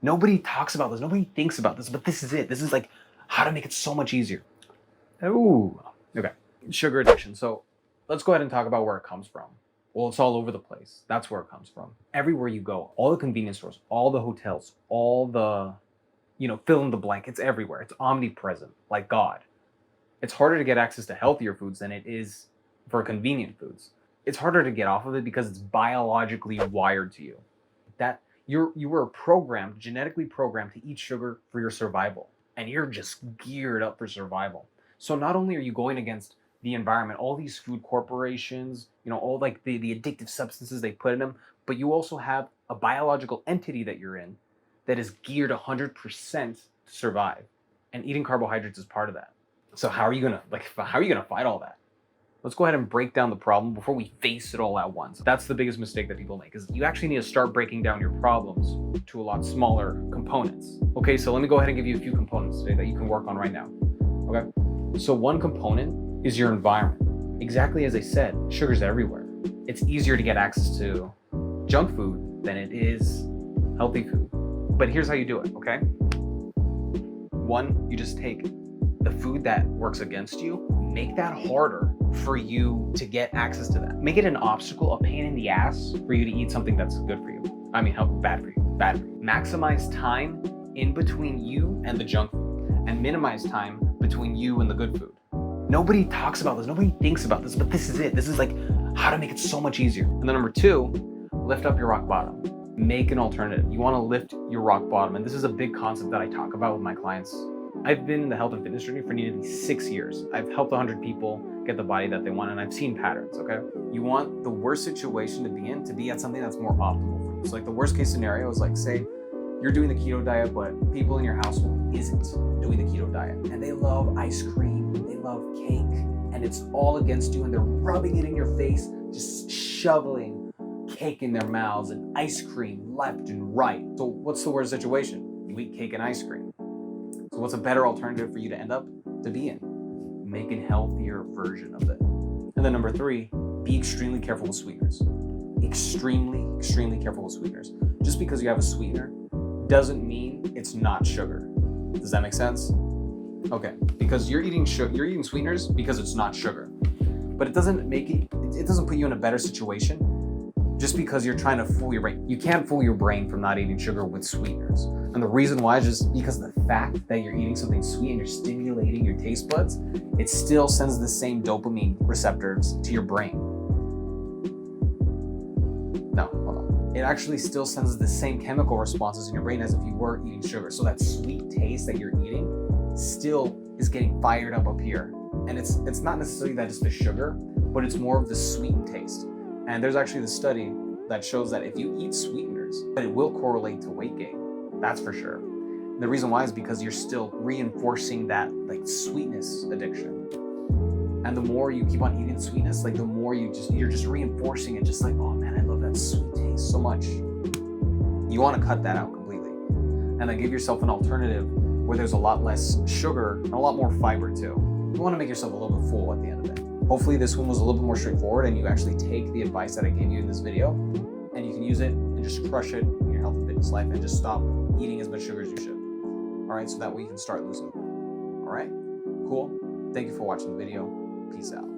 Nobody talks about this. Nobody thinks about this, but this is it. This is like how to make it so much easier. Ooh, okay. Sugar addiction. So let's go ahead and talk about where it comes from. Well, it's all over the place. That's where it comes from. Everywhere you go, all the convenience stores, all the hotels, all the, fill in the blank. It's everywhere. It's omnipresent, like God. It's harder to get access to healthier foods than it is for convenient foods. It's harder to get off of it because it's biologically wired to you. That you were programmed, genetically programmed to eat sugar for your survival. And you're just geared up for survival. So not only are you going against the environment, all these food corporations, all like the addictive substances they put in them, but you also have a biological entity that you're in that is geared 100% to survive. And eating carbohydrates is part of that. So how are you gonna fight all that? Let's go ahead and break down the problem before we face it all at once. That's the biggest mistake that people make, is you actually need to start breaking down your problems to a lot smaller components. Okay, so let me go ahead and give you a few components today that you can work on right now. Okay, so one component is your environment. Exactly as I said, sugar's everywhere. It's easier to get access to junk food than it is healthy food. But here's how you do it, okay? One, you just take the food that works against you, make that harder for you to get access to that. Make it an obstacle, a pain in the ass for you to eat something that's good for you. I mean, bad for you. Maximize time in between you and the junk food, and minimize time between you and the good food. Nobody talks about this. Nobody thinks about this, but this is it. This is like how to make it so much easier. And then number two, lift up your rock bottom. Make an alternative. You want to lift your rock bottom. And this is a big concept that I talk about with my clients. I've been in the health and fitness journey for nearly 6 years. I've helped 100 people get the body that they want, and I've seen patterns, okay? You want the worst situation to be in to be at something that's more optimal for you. So like the worst case scenario is like, say you're doing the keto diet, but people in your household isn't doing the keto diet. And they love ice cream, they love cake, and it's all against you, and they're rubbing it in your face, just shoveling cake in their mouths and ice cream left and right. So what's the worst situation? You eat cake and ice cream. So what's a better alternative for you to end up to be in? Make a healthier version of it. And then number three, be extremely careful with sweeteners. Extremely careful with sweeteners. Just because you have a sweetener doesn't mean it's not sugar. Does that make sense? Okay, because you're eating sweeteners because it's not sugar. But it doesn't put you in a better situation just because you're trying to fool your brain. You can't fool your brain from not eating sugar with sweeteners. And the reason why is just because of the fact that you're eating something sweet and you're stimulating your taste buds, it still sends the same dopamine receptors to your brain. No, hold on. It actually still sends the same chemical responses in your brain as if you were eating sugar. So that sweet taste that you're eating still is getting fired up here. And it's not necessarily that it's the sugar, but it's more of the sweetened taste. And there's actually the study that shows that if you eat sweeteners, that it will correlate to weight gain. That's for sure. The reason why is because you're still reinforcing that like sweetness addiction. And the more you keep on eating sweetness, like the more you're just reinforcing it, just like, oh man, I love that sweet taste so much. You want to cut that out completely. And then give yourself an alternative where there's a lot less sugar and a lot more fiber too. You want to make yourself a little bit full at the end of it. Hopefully this one was a little bit more straightforward and you actually take the advice that I gave you in this video and you can use it and just crush it in your health and fitness life and just stop eating as much sugar as you should. All right, so that way you can start losing weight. All right, cool. Thank you for watching the video. Peace out.